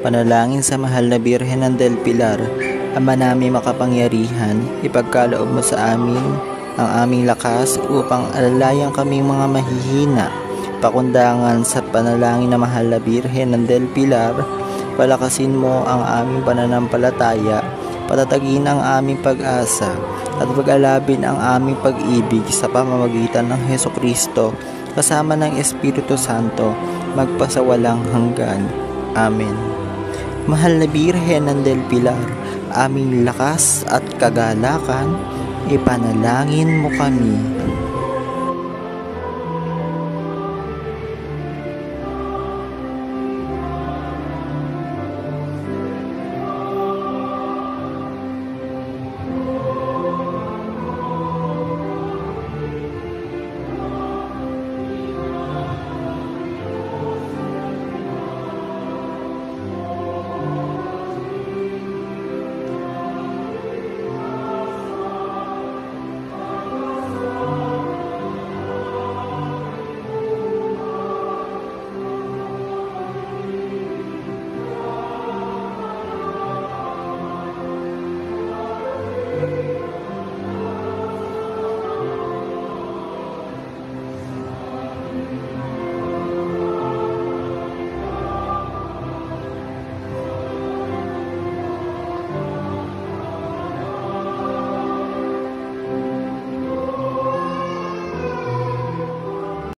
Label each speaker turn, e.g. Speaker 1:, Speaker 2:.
Speaker 1: Panalangin sa mahal na Birhen ng Del Pilar, Ama namin makapangyarihan, ipagkaloob mo sa amin ang aming lakas upang alalayan kaming mga mahihina. Pakundangan sa panalangin na mahal na Birhen ng Del Pilar, palakasin mo ang aming pananampalataya, patatagin ang aming pag-asa, at pag-alabin ang aming pag-ibig sa pamamagitan ng Hesukristo, kasama ng Espiritu Santo, magpasawalang hanggan. Amen. Mahal na Birhen ng Del Pilar, aming lakas at kagalakan, ipanalangin mo kami.